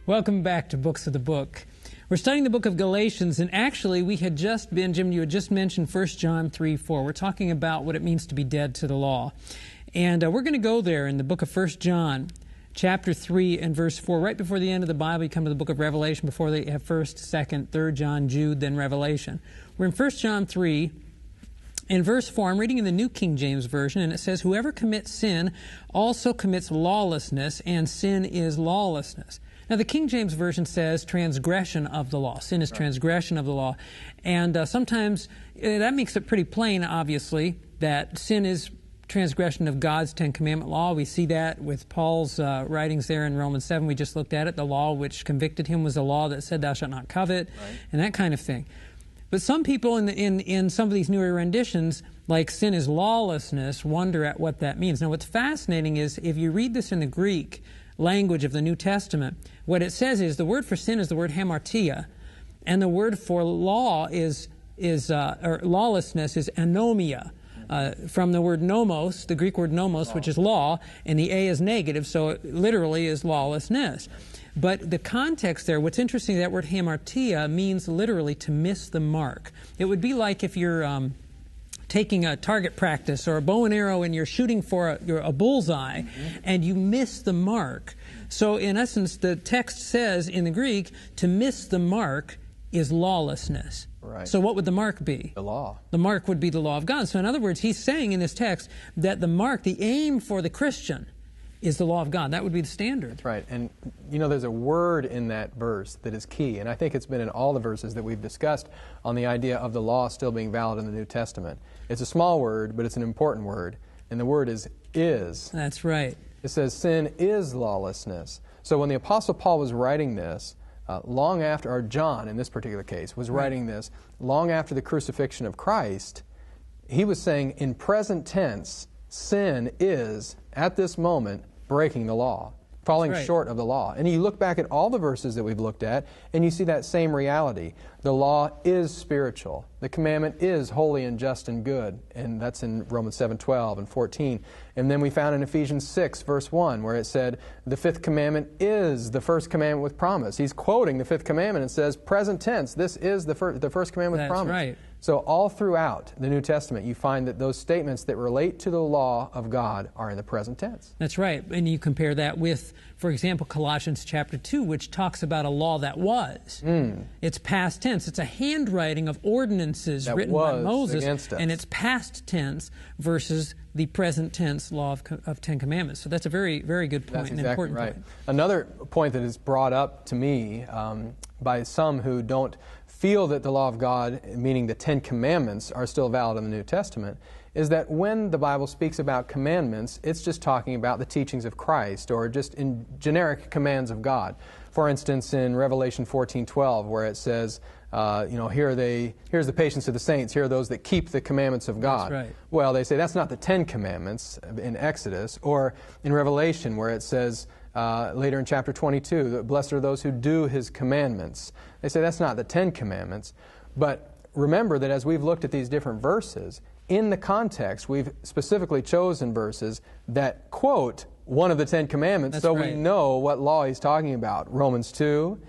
Welcome back to Books of the Book. We're studying the book of Galatians, and actually we had just been, Jim, you had just mentioned 1 John 3:4. We're talking about what it means to be dead to the law. And we're going to go there in the book of 1 John, chapter 3 and verse 4. Right before the end of the Bible, you come to the book of Revelation. Before they have 1st, 2nd, 3rd John, Jude, then Revelation. We're in 1 John 3. In verse 4, I'm reading in the New King James Version, and it says, "Whoever commits sin also commits lawlessness, and sin is lawlessness." Now, the King James Version says transgression of the law. Sin is transgression of the law. And sometimes that makes it pretty plain, obviously, that sin is transgression of God's Ten Commandment law. We see that with Paul's writings there in Romans 7. We just looked at it. The law which convicted him was the law that said, "Thou shalt not covet," and that kind of thing. But some people in some of these newer renditions, like sin is lawlessness, wonder at what that means. Now, what's fascinating is if you read this in the Greek language of the New Testament, what it says is the word for sin is the word hamartia, and the word for law or lawlessness is anomia, from the word nomos, the Greek word nomos, which is law, and the A is negative, so it literally is lawlessness. But the context there, what's interesting, that word hamartia means literally to miss the mark. It would be like if you're taking a target practice or a bow and arrow and you're shooting for a bullseye and you miss the mark. So in essence, the text says in the Greek, to miss the mark is lawlessness. Right. So what would the mark be? The law. The mark would be the law of God. So in other words, he's saying in this text that the mark, the aim for the Christian, is the law of God. That would be the standard. That's right. And, you know, there's a word in that verse that is key, and I think it's been in all the verses that we've discussed on the idea of the law still being valid in the New Testament. It's a small word, but it's an important word, and the word is. That's right. It says sin is lawlessness. So when the Apostle Paul was writing this, long after, or John in this particular case, was writing this long after the crucifixion of Christ, he was saying in present tense, sin is, at this moment, breaking the law, falling short of the law. And you look back at all the verses that we've looked at, and you see that same reality. The law is spiritual. The commandment is holy and just and good. And that's in Romans 7:12 and 14. And then we found in Ephesians 6, verse 1, where it said, the fifth commandment is the first commandment with promise. He's quoting the fifth commandment and says, present tense, this is the first commandment with promise. That's right. So all throughout the New Testament, you find that those statements that relate to the law of God are in the present tense. That's right. And you compare that with, for example, Colossians chapter 2, which talks about a law that was. It's past tense. It's a handwriting of ordinances that written by Moses, against us. And it's past tense versus the present tense law of Ten Commandments. So that's a very, very good point. That's exactly important right. point. Another point that is brought up to me by some who don't feel that the law of God, meaning the Ten Commandments, are still valid in the New Testament, is that when the Bible speaks about commandments, it's just talking about the teachings of Christ or just in generic commands of God. For instance, in Revelation 14:12, where it says, here's the patience of the saints, here are those that keep the commandments of God. That's right. Well, they say that's not the Ten Commandments in Exodus, or in Revelation, where it says, later in chapter 22, that blessed are those who do His commandments. They say that's not the Ten Commandments. But remember that as we've looked at these different verses, in the context, we've specifically chosen verses that quote one of the Ten Commandments, that's so right. we know what law he's talking about. Romans 2,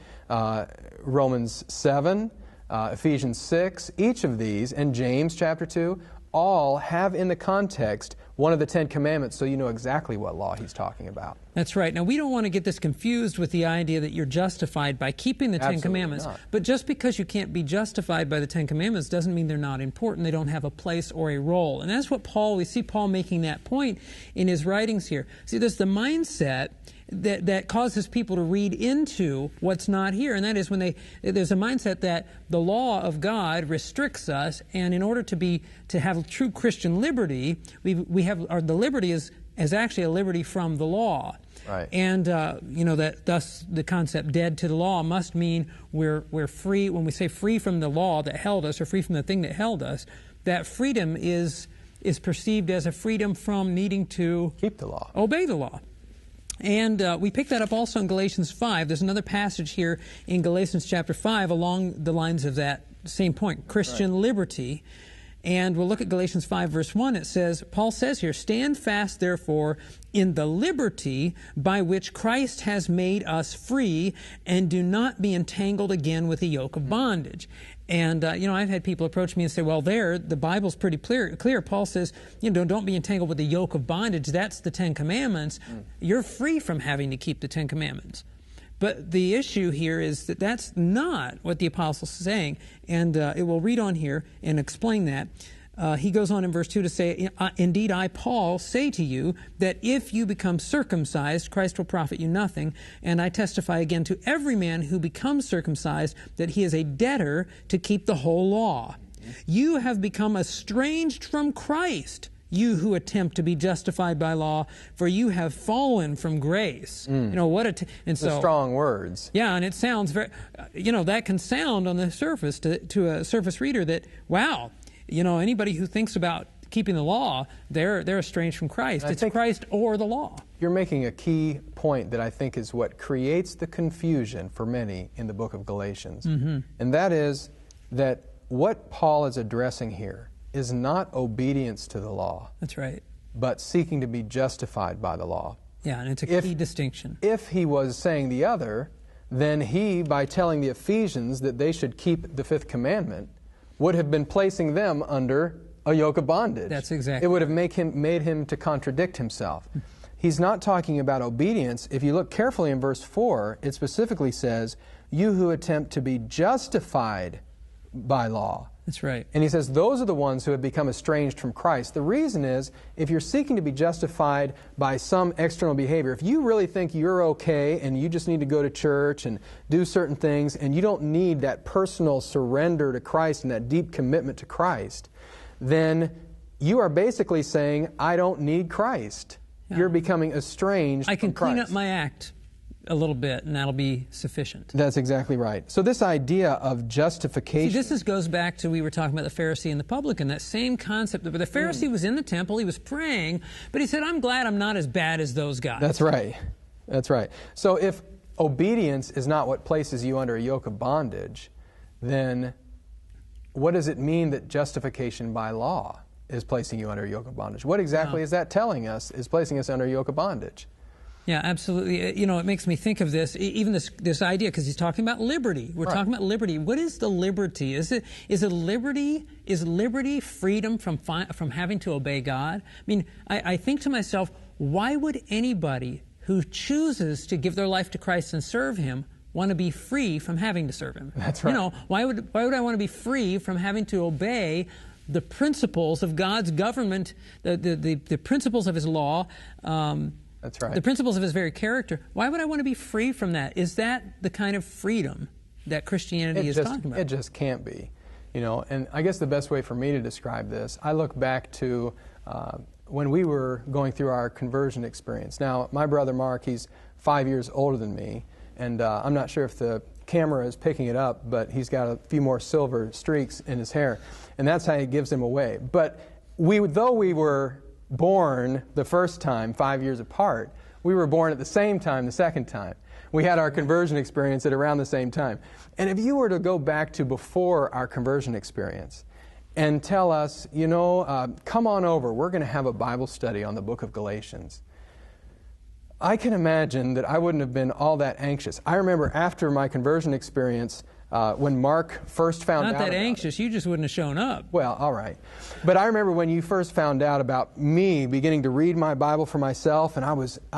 Romans 7, Ephesians 6, each of these, and James chapter 2, all have in the context one of the Ten Commandments, so you know exactly what law he's talking about. That's right. Now, we don't want to get this confused with the idea that you're justified by keeping the Ten Commandments. Not. But just because you can't be justified by the Ten Commandments doesn't mean they're not important. They don't have a place or a role. And that's what we see Paul making that point in his writings here. See, there's the mindset that causes people to read into what's not here, and that is there's a mindset that the law of God restricts us, and in order to have true Christian liberty, the liberty is actually a liberty from the law. Right. And that thus the concept dead to the law must mean we're free. When we say free from the law that held us, or free from the thing that held us, that freedom is perceived as a freedom from needing to keep the law, obey the law. And we pick that up also in Galatians 5. There's another passage here in Galatians chapter 5 along the lines of that same point, Christian liberty. And we'll look at Galatians 5, verse 1. It says, Paul says here, "Stand fast, therefore, in the liberty by which Christ has made us free, and do not be entangled again with the yoke of bondage." And, I've had people approach me and say, well, the Bible's pretty clear. Paul says, don't be entangled with the yoke of bondage. That's the Ten Commandments. You're free from having to keep the Ten Commandments. But the issue here is that that's not what the apostle's saying. And it will read on here and explain that. He goes on in verse 2 to say, "Indeed, I, Paul, say to you that if you become circumcised, Christ will profit you nothing. And I testify again to every man who becomes circumcised that he is a debtor to keep the whole law. You have become estranged from Christ, you who attempt to be justified by law, for you have fallen from grace." And so strong words. Yeah, and it sounds very, that can sound on the surface to a surface reader that, wow, anybody who thinks about keeping the law, they're estranged from Christ. It's Christ or the law. You're making a key point that I think is what creates the confusion for many in the book of Galatians. And that is that what Paul is addressing here is not obedience to the law. That's right. But seeking to be justified by the law. Yeah, and it's a key distinction. If he was saying the other, then he, by telling the Ephesians that they should keep the fifth commandment, would have been placing them under a yoke of bondage. That's exactly. It would have made him to contradict himself. He's not talking about obedience. If you look carefully in verse 4, it specifically says, "You who attempt to be justified by law." That's right. And he says those are the ones who have become estranged from Christ. The reason is, if you're seeking to be justified by some external behavior, if you really think you're okay and you just need to go to church and do certain things and you don't need that personal surrender to Christ and that deep commitment to Christ, then you are basically saying, I don't need Christ. Yeah. You're becoming estranged from Christ. I can clean up my act a little bit, and that'll be sufficient. That's exactly right. So this idea of justification... See, this goes back to, we were talking about the Pharisee and the publican, that same concept. But the Pharisee was in the temple, he was praying, but he said, I'm glad I'm not as bad as those guys. That's right. That's right. So if obedience is not what places you under a yoke of bondage, then what does it mean that justification by law is placing you under a yoke of bondage? What exactly is that telling us is placing us under a yoke of bondage? Yeah, absolutely. It makes me think of this, even this idea, because he's talking about liberty. We're talking about liberty. What is the liberty? Is liberty freedom from having to obey God? I mean, I think to myself, why would anybody who chooses to give their life to Christ and serve Him want to be free from having to serve Him? That's right. Why would I want to be free from having to obey the principles of God's government, the principles of His law? That's right. The principles of His very character. Why would I want to be free from that? Is that the kind of freedom that Christianity is talking about? It just can't be. And I guess the best way for me to describe this, I look back to when we were going through our conversion experience. Now, my brother Mark, he's 5 years older than me, and I'm not sure if the camera is picking it up, but he's got a few more silver streaks in his hair, and that's how he gives them away. But though we were born the first time 5 years apart, we were born at the same time the second time. We had our conversion experience at around the same time. And if you were to go back to before our conversion experience and tell us, come on over, we're going to have a Bible study on the book of Galatians, I can imagine that I wouldn't have been all that anxious. I remember after my conversion experience, when Mark first found out about it. Not that anxious, you just wouldn't have shown up. Well, all right. But I remember when you first found out about me beginning to read my Bible for myself, and I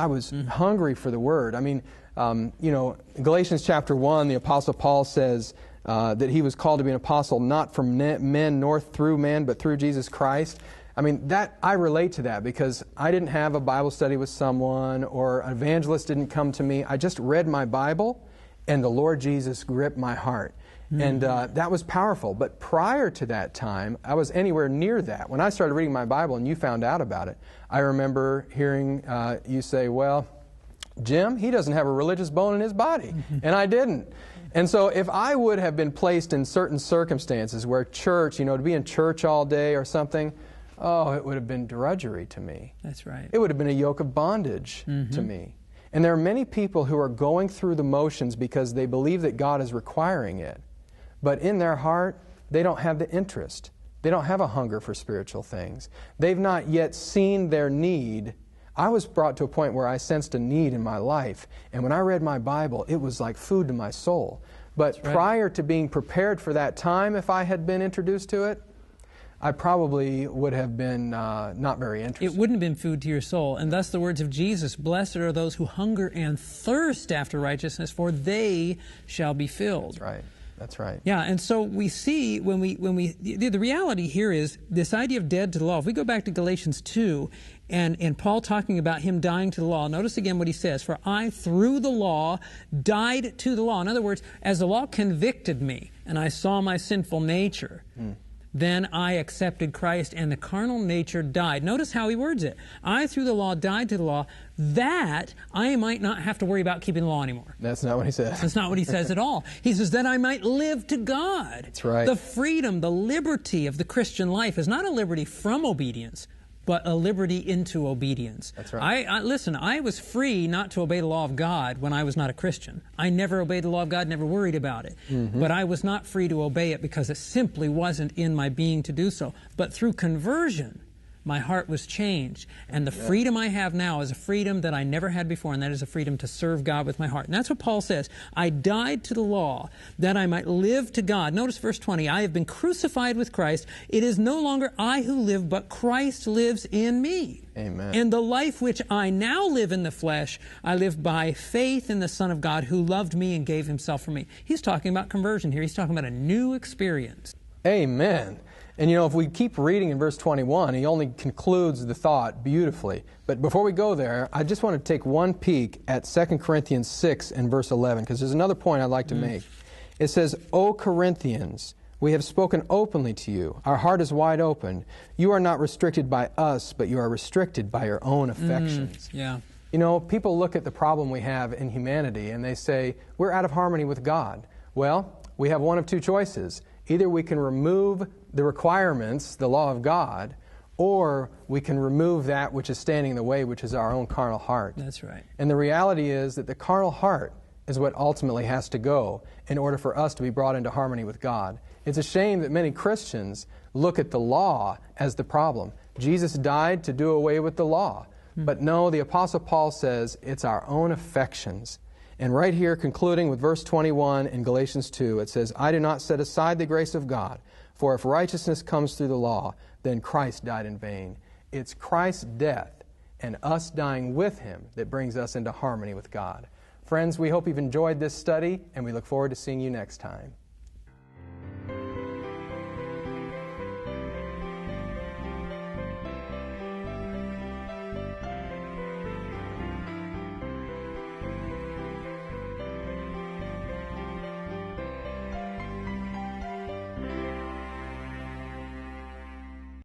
was hungry for the Word. I mean, Galatians chapter 1, the Apostle Paul says that he was called to be an apostle not from men nor through men, but through Jesus Christ. I mean, I relate to that because I didn't have a Bible study with someone or an evangelist didn't come to me. I just read my Bible, and the Lord Jesus gripped my heart. And that was powerful. But prior to that time, I was anywhere near that. When I started reading my Bible and you found out about it, I remember hearing you say, well, Jim, he doesn't have a religious bone in his body. And I didn't. And so if I would have been placed in certain circumstances where church, to be in church all day or something, it would have been drudgery to me. That's right. It would have been a yoke of bondage to me. And there are many people who are going through the motions because they believe that God is requiring it. But in their heart, they don't have the interest. They don't have a hunger for spiritual things. They've not yet seen their need. I was brought to a point where I sensed a need in my life, and when I read my Bible, it was like food to my soul. But prior to being prepared for that time, if I had been introduced to it, I probably would have been not very interested. It wouldn't have been food to your soul. And thus the words of Jesus, "Blessed are those who hunger and thirst after righteousness, for they shall be filled." That's right. That's right. Yeah, and so we see the reality here is this idea of dead to the law. If we go back to Galatians 2 and Paul talking about him dying to the law, notice again what he says, "For I through the law died to the law." In other words, as the law convicted me and I saw my sinful nature, then I accepted Christ and the carnal nature died. Notice how he words it. "I through the law died to the law, that I might not have to worry about keeping the law anymore." That's not what he says. That's not what he says at all. He says, "that I might live to God." That's right. The freedom, the liberty of the Christian life is not a liberty from obedience, but a liberty into obedience. That's right. Listen, I was free not to obey the law of God when I was not a Christian. I never obeyed the law of God, never worried about it. But I was not free to obey it because it simply wasn't in my being to do so. But through conversion, my heart was changed. And the freedom I have now is a freedom that I never had before, and that is a freedom to serve God with my heart. And that's what Paul says. "I died to the law that I might live to God." Notice verse 20. "I have been crucified with Christ. It is no longer I who live, but Christ lives in me." Amen. "And the life which I now live in the flesh, I live by faith in the Son of God who loved me and gave himself for me." He's talking about conversion here. He's talking about a new experience. Amen. And if we keep reading in verse 21, he only concludes the thought beautifully. But before we go there, I just want to take one peek at 2 Corinthians 6 and verse 11, because there's another point I'd like to make. It says, "O Corinthians, we have spoken openly to you. Our heart is wide open. You are not restricted by us, but you are restricted by your own affections." Yeah. People look at the problem we have in humanity and they say, we're out of harmony with God. Well, we have one of two choices. Either we can remove the requirements, the law of God, or we can remove that which is standing in the way, which is our own carnal heart. That's right. And the reality is that the carnal heart is what ultimately has to go in order for us to be brought into harmony with God. It's a shame that many Christians look at the law as the problem. Jesus died to do away with the law. But no, the Apostle Paul says it's our own affections. And right here, concluding with verse 21 in Galatians 2, it says, "I do not set aside the grace of God, for if righteousness comes through the law, then Christ died in vain." It's Christ's death and us dying with Him that brings us into harmony with God. Friends, we hope you've enjoyed this study, and we look forward to seeing you next time.